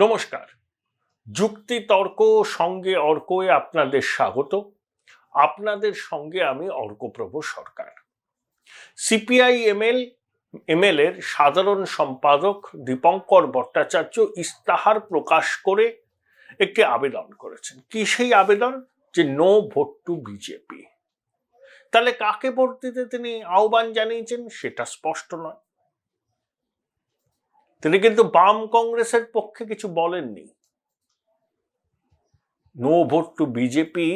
নমস্কার। যুক্তি তর্ক সঙ্গে অর্কয়ে আপনাদের স্বাগত। আপনাদের সঙ্গে আমি অর্কপ্রভ সরকার। সিপিআই এমএল এর সাধারণ সম্পাদক দীপঙ্কর ভট্টাচার্য ইস্তাহার প্রকাশ করে একটি আবেদন করেছেন। কি সেই আবেদন? যে নো ভোট টু বিজেপি। তাহলে কাকে ভোট দিতে তিনি আহ্বান জানিয়েছেন সেটা স্পষ্ট নয়। তিনি কিন্তু বাম কংগ্রেসের পক্ষে কিছু বলেননি। নো ভোট টু বিজেপি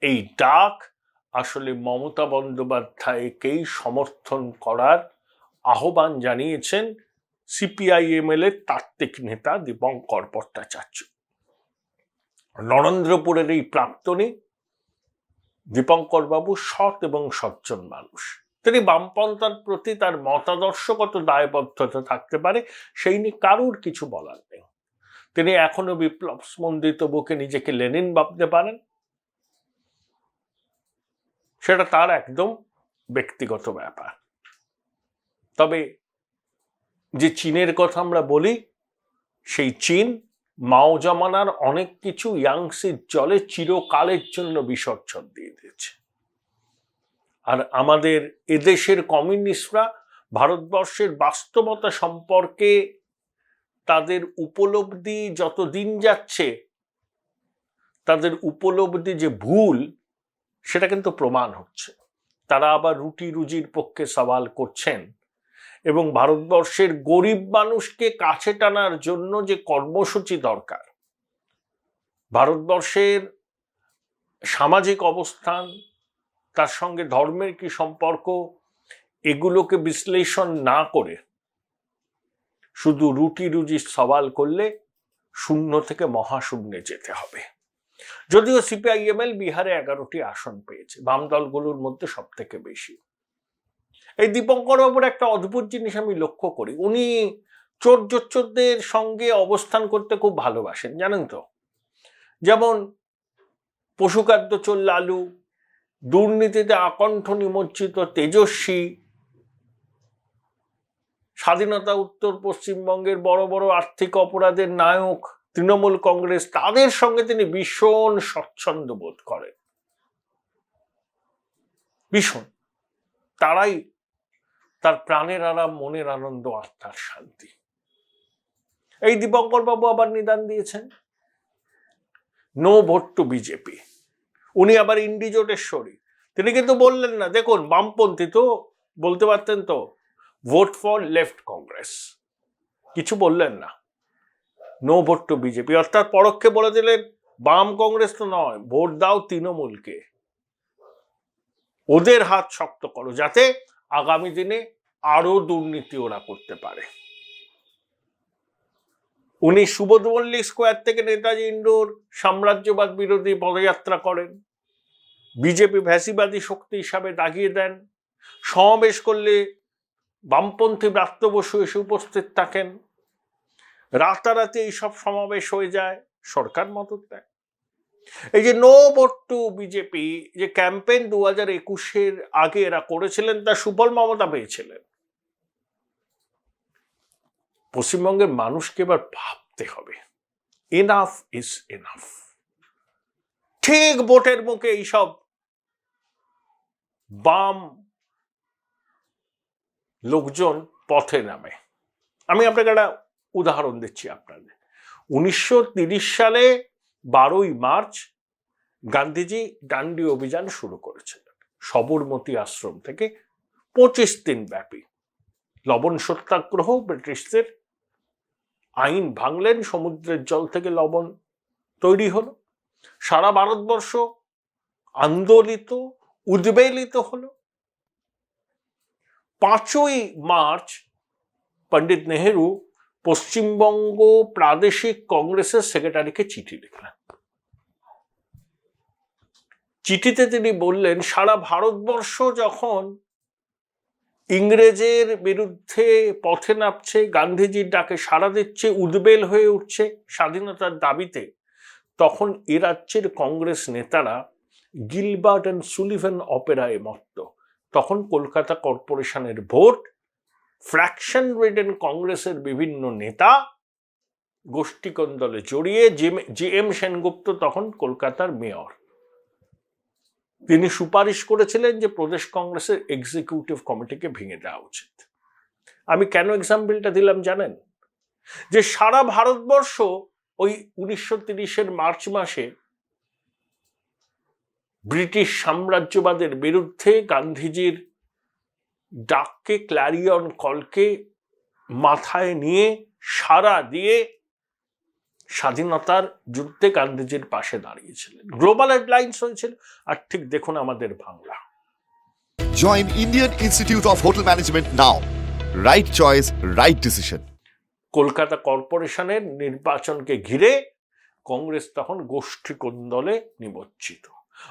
এই ডাক আসলে মমতা বন্দ্যোপাধ্যায়কেই সমর্থন করার আহ্বান জানিয়েছেন সিপিআইএমএল এর তাত্ত্বিক নেতা দীপঙ্কর ভট্টাচার্য। নরেন্দ্রপুরের এই প্রাক্তনী দীপঙ্কর বাবু সৎ এবং সজ্জন মানুষ। তিনি বামপন্থার প্রতি তার মতাদর্শগত দায়বদ্ধতা থাকতে পারে, সেই নিয়ে কারুর কিছু বলার নেই। তিনি এখনো বিপ্লব স্পন্দিত বুকে নিজেকে লেনিন ভাবতে পারেন, সেটা তার একদম ব্যক্তিগত ব্যাপার। তবে যে চীনের কথা আমরা বলি, সেই চীন মাও জামানার অনেক কিছু ইয়াংসির জলে চিরকালের জন্য বিসর্জন দিয়ে দিয়েছে। আর আমাদের এদেশের কমিউনিস্টরা ভারতবর্ষের বাস্তবতা সম্পর্কে তাদের উপলব্ধি যত দিন যাচ্ছে, তাদের উপলব্ধি যে ভুল সেটা কিন্তু প্রমাণ হচ্ছে। তারা আবার রুটি রুজির পক্ষে সওয়াল করছেন এবং ভারতবর্ষের গরিব মানুষকে কাছে টানার জন্য যে কর্মসূচি দরকার, ভারতবর্ষের সামাজিক অবস্থান, তার সঙ্গে ধর্মের কি সম্পর্ক, এগুলোকে বিশ্লেষণ না করে শুধু রুটি রুজির সওয়াল করলে শূন্য থেকে মহাশূন্যে যেতে হবে। যদিও সিপিআইএমএল বিহারে 11টি আসন পেয়েছে, বাম দলগুলোর মধ্যে সব থেকে বেশি। এই দীপঙ্কর বাবুর একটা অদ্ভুত জিনিস আমি লক্ষ্য করি, উনি চোর জোচ্চোরদের সঙ্গে অবস্থান করতে খুব ভালোবাসেন, জানেন তো। যেমন পশুখাদ্য চোর লালু, দুর্নীতিতে আকণ্ঠ নিমজ্জিত তেজস্বী, স্বাধীনতা উত্তর পশ্চিমবঙ্গের বড় বড় আর্থিক অপরাধের নায়ক তৃণমূল কংগ্রেস, তাদের সঙ্গে তিনি ভীষণ স্বচ্ছন্দ বোধ করেন, ভীষণ। তারাই তার প্রাণের আরাম, মনের আনন্দ, আত্মার শান্তি। এই দীপঙ্কর বাবু আবার নিদান দিয়েছেন নো ভোট টু বিজেপি। উনি আবার ইন্ডিজোটেশ্বরী। তিনি কিন্তু বললেন না, দেখুন বামপন্থী তো, বলতে পারতেন তো ভোট ফর লেফট কংগ্রেস, কিছু বললেন না। নো ভোট টু বিজেপি অর্থাৎ পরোক্ষে বলে দিলেন বাম কংগ্রেস তো নয়, ভোট দাও তৃণমূলকে, ওদের হাত শক্ত করো যাতে আগামী দিনে আরো দুর্নীতি ওরা করতে পারে। উনি সুবোধ মল্লিক স্কোয়ার থেকে নেতাজি ইন্ডোর সাম্রাজ্যবাদ বিরোধী পদযাত্রা করেন, বিজেপি ফ্যাসিবাদী শক্তি হিসাবে দাগিয়ে দেন। সমাবেশ করলে বামপন্থী ব্রাত্য বসু এসে উপস্থিত থাকেন। রাতারাতি এইসব সমাবেশ হয়ে যায়, সরকার মদত দেয়। এই যে নো ভোট টু বিজেপি যে ক্যাম্পেইন 2021-এর আগে এরা করেছিলেন, তার সুফল মমতা পেয়েছিলেন। পশ্চিমবঙ্গের মানুষকে এবার ভাবতে হবে, এনাফ ইজ এনাফ। ঠিক ভোটের মুখে এইসব বাম লোকজন পথে নামে। আমি আপনাকে একটা উদাহরণ দিচ্ছি আপনাদের। 1930 সালে 12ই মার্চ গান্ধীজি ডান্ডি অভিযান শুরু করেছিলেন সবরমতী আশ্রম থেকে। 25 দিন ব্যাপী লবণ সত্যাগ্রহ, ব্রিটিশদের আইন ভাঙলেন, সমুদ্রের জল থেকে লবণ তৈরি হলো, সারা ভারতবর্ষ আন্দোলিত উদ্বেলিত হলো। 5ই মার্চ পণ্ডিত নেহেরু পশ্চিমবঙ্গ প্রাদেশিক কংগ্রেসের সেক্রেটারিকে চিঠি লিখলেন। চিঠিতে তিনি বললেন, সারা ভারতবর্ষ যখন ইংরেজের বিরুদ্ধে পথে নামছে, গান্ধীজির ডাকে সাড়া দিচ্ছে, উদ্বেল হয়ে উঠছে স্বাধীনতার দাবিতে, তখন এ রাজ্যের কংগ্রেস নেতারা গিলবার্ট অ্যান্ড সুলিভান অপেরায় মত্ত। তখন কলকাতা কর্পোরেশনের ভোট, ফ্র্যাকশন রিডেন কংগ্রেসের বিভিন্ন নেতা গোষ্ঠী কোন্দলে জড়িয়ে জি এম সেনগুপ্ত তখন কলকাতার মেয়র, তিনি সুপারিশ করেছিলেন যে প্রদেশ কংগ্রেসের এক্সিকিউটিভ কমিটিকে ভেঙে দেওয়া উচিত। আমি কেন এক্সাম্পলটা দিলাম জানেন? যে সারা ভারতবর্ষ ওই 1930-এর মার্চ মাসে ব্রিটিশ সাম্রাজ্যবাদের বিরুদ্ধে গান্ধীজির ডাককে, ক্ল্যারিয়ন কলকে মাথায় নিয়ে সাড়া দিয়ে স্বাধীনতার যুদ্ধে গান্ধীজির পাশে দাঁড়িয়েছিলেন। গ্লোবাল হেডলাইন্স হয়েছিল। আর ঠিক দেখুন আমাদের Bangla. Join Indian Institute of Hotel Management now. Right choice, right decision. Kolkata কর্পোরেশনের নির্বাচনকে ঘিরে কংগ্রেস তখন গোষ্ঠী কোন্দলে নিমজ্জিত।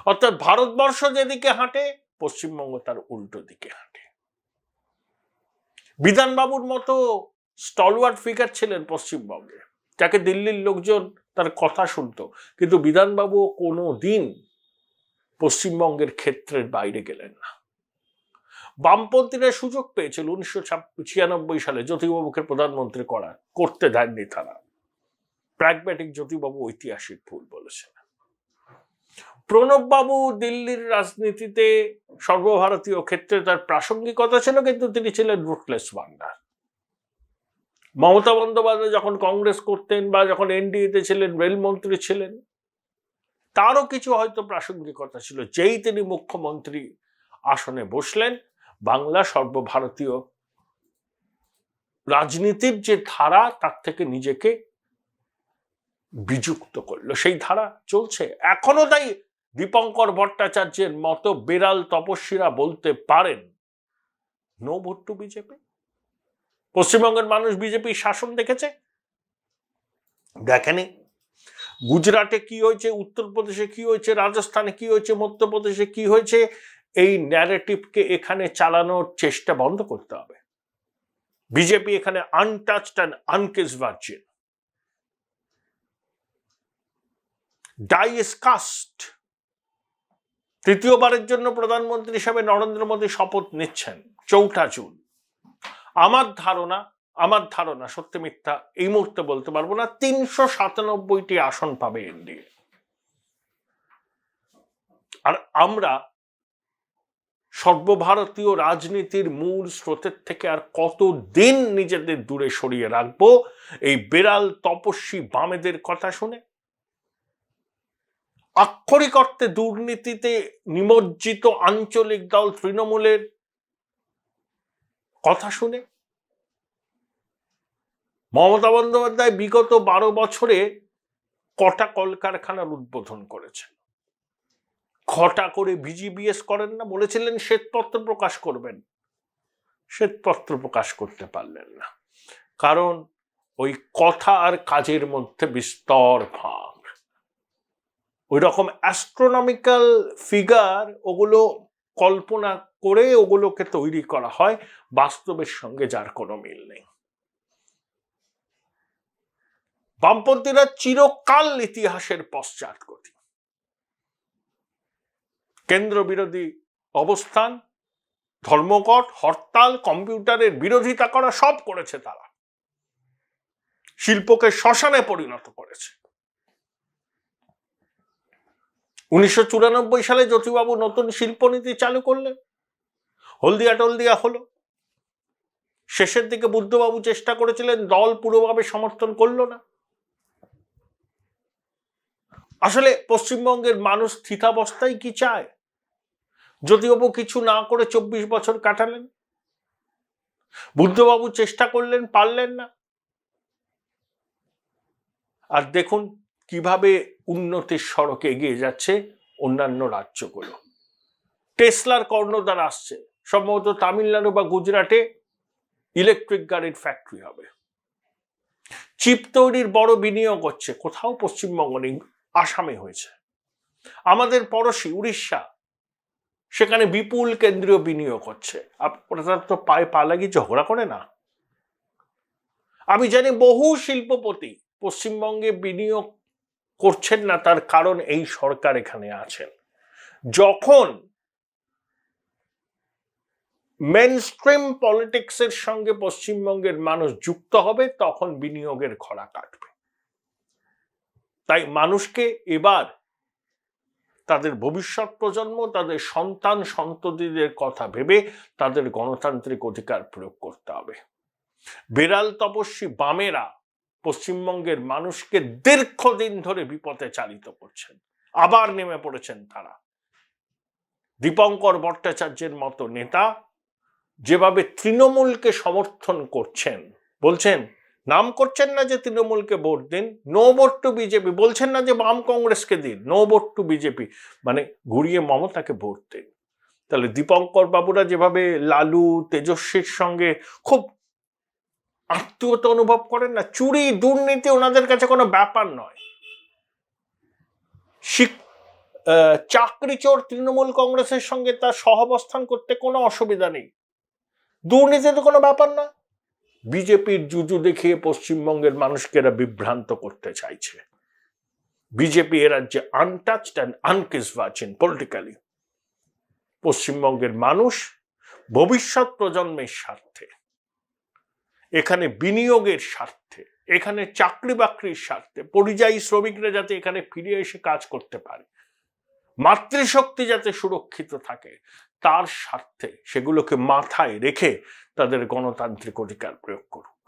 অর্থাৎ ভারতবর্ষ যেদিকে হাঁটে, পশ্চিমবঙ্গ তার উল্টো দিকে হাঁটে। বিধানবাবুর মতো স্টলওয়ার্ড ফিগার ছিলেন পশ্চিমবঙ্গে, যাকে দিল্লির লোকজন তার কথা শুনতো, কিন্তু বিধানবাবু কোনো দিন পশ্চিমবঙ্গের ক্ষেত্রের বাইরে গেলেন না। বামপন্থীরা সুযোগ পেয়েছিল 1996 সালে জ্যোতিবাবুকে প্রধানমন্ত্রী করতে দেননি তারা। প্র্যাগম্যাটিক জ্যোতিবাবু ঐতিহাসিক ভুল বলেছেন। প্রণববাবু দিল্লির রাজনীতিতে সর্বভারতীয় ক্ষেত্রে তার প্রাসঙ্গিকতা ছিল, কিন্তু তিনি ছিলেন রুটলেস ওয়ান্ডার। মমতা বন্দ্যোপাধ্যায় যখন কংগ্রেস করতেন বা যখন এনডিএতে ছিলেন, রেলমন্ত্রী ছিলেন, তারও কিছু হয়তো প্রাসঙ্গিকতা ছিল। যেই তিনি মুখ্যমন্ত্রী আসনে বসলেন, বাংলা সর্বভারতীয় রাজনীতির যে ধারা তার থেকে নিজেকে বিযুক্ত করলো। সেই ধারা চলছে এখনো। তাই দীপঙ্কর ভট্টাচার্যের মতো বিড়াল তপস্বীরা বলতে পারেন, নো ভোট টু বিজেপি। পশ্চিমবঙ্গের মানুষ বিজেপি শাসন দেখেছে? দেখেনি। গুজরাটে কি হয়েছে, উত্তরপ্রদেশে কি হয়েছে, রাজস্থানে কি হয়েছে, মধ্যপ্রদেশে কি হয়েছে, এই ন্যারেটিভকে এখানে চালানোর চেষ্টা বন্ধ করতে হবে। বিজেপি এখানে untouched and unkissed virgin. Die is cast. তৃতীয়বারের জন্য প্রধানমন্ত্রী হিসাবে নরেন্দ্র মোদী শপথ নিচ্ছেন 4 জুন। আমার ধারণা সত্যি মিথ্যা এই মুহূর্তে বলতে পারবো না, 397টি আসন পাবে এনডিএ। আর আমরা সর্বভারতীয় রাজনীতির মূল স্রোতের থেকে আর কতদিন নিজেদের দূরে সরিয়ে রাখবো এই বিড়াল তপস্বী বামেদের কথা শুনে? আক্ষরিক অর্থে দুর্নীতিতে নিমজ্জিত আঞ্চলিক দল তৃণমূলের কথা শুনে? মমতা বন্দ্যোপাধ্যায় বিগত 12 বছরে কটা কলকারখানার উদ্বোধন করেছেন? ঘটা করে ভিজিবিএস করেন না? বলেছিলেন শ্বেতপত্র প্রকাশ করবেন, শ্বেতপত্র প্রকাশ করতে পারলেন না, কারণ ওই কথা আর কাজের মধ্যে বিস্তর ভাগ। ওই রকম অ্যাস্ট্রোনমিক্যাল ফিগার ওগুলো কল্পনা করে ওগুলোকে তৈরি করা হয়, বাস্তবের সঙ্গে যার কোনো মিল নেই। বামপন্থীরা চিরকাল ইতিহাসের পশ্চাৎপর্তী। কেন্দ্র বিরোধী অবস্থান, ধর্মঘট, হরতাল, কম্পিউটারের বিরোধিতা করা সব করেছে তারা। শিল্পকে শ্মশানে পরিণত করেছে। 1994 সালে জ্যোতিবাবু নতুন শিল্পনীতি চালু করলেন, হলদিয়া টলদিয়া হলো। শেষের দিকে বুদ্ধবাবু চেষ্টা করেছিলেন, দল পুরোভাবে সমর্থন করলো না। আসলে পশ্চিমবঙ্গের মানুষ স্থিতাবস্থায় কি চায়? জ্যোতিবাবু কিছু না করে 24 বছর কাটালেন। বুদ্ধবাবু চেষ্টা করলেন, পারলেন না। আর দেখুন কিভাবে উন্নতির সড়কে এগিয়ে যাচ্ছে অন্যান্য রাজ্যগুলো। টেসলার কর্ণধার আসছে, সম্ভবত তামিলনাড়ু বা গুজরাটে ইলেকট্রিক গাড়ির ফ্যাক্টরি হবে। চিপ তৈরির বড় বিনিয়োগ হচ্ছে, কোথাও পশ্চিমবঙ্গ নেই, আসামে হয়েছে। আমাদের পড়োশী উড়িষ্যা, সেখানে বিপুল কেন্দ্রীয় বিনিয়োগ হচ্ছে। আপনারা তো পায়ে পা লাগিয়ে ঝগড়া করে না। আমি জানি বহু শিল্পপতি পশ্চিমবঙ্গে বিনিয়োগ করছেন না, তার কারণ এই সরকার এখানে আছেন। যখন মেইনস্ট্রিম পলিটিক্সের সঙ্গে পশ্চিমবঙ্গের মানুষ যুক্ত হবে, তখন বিনিয়োগের খরা কাটবে। তাই মানুষকে এবার তাদের ভবিষ্যৎ প্রজন্ম, তাদের সন্তান সন্ততিদের কথা ভেবে তাদের গণতান্ত্রিক অধিকার প্রয়োগ করতে হবে। বেড়াল তপস্বী বামেরা পশ্চিমবঙ্গের মানুষকে দীর্ঘদিন ধরে বিপথে চালিত করছেন, আবার নেমে পড়েছেন তারা। দীপঙ্কর ভট্টাচার্যের মতো নেতা যেভাবে তৃণমূলকে সমর্থন করছেন, বলছেন, নাম করছেন না যে তৃণমূলকে ভোট দিন, নো ভোট টু বিজেপি, বলছেন না যে বাম কংগ্রেসকে দিন, নো ভোট টু বিজেপি, মানে ঘুরিয়ে মমতাকে ভোট দিন। তাহলে দীপঙ্কর বাবুরা যেভাবে লালু তেজস্বীর সঙ্গে খুব আত্মীয়তা অনুভব করেন না, চুরি দুর্নীতি ওনাদের কাছে কোনো ব্যাপার নয়। চাকরি চোর তৃণমূল কংগ্রেসের সঙ্গে তার সহাবস্থান করতে কোনো অসুবিধা নেই, দুর্নীতি তো কোনো ব্যাপার না। বিজেপির জুজু দেখিয়ে পশ্চিমবঙ্গের মানুষকে এরা বিভ্রান্ত করতে চাইছে। বিজেপি এ রাজ্যে untouched and unkissed virgin politically. পশ্চিমবঙ্গের মানুষ ভবিষ্যৎ প্রজন্মের স্বার্থে, এখানে বিনিয়োগের স্বার্থে, এখানে চাকরি বাকরির স্বার্থে, পরিযায়ী শ্রমিকরা যাতে এখানে ফিরে এসে কাজ করতে পারে, মাতৃশক্তি যাতে সুরক্ষিত থাকে, তার স্বার্থে সেগুলোকে মাথায় রেখে তাদের গণতান্ত্রিক অধিকার প্রয়োগ করুক।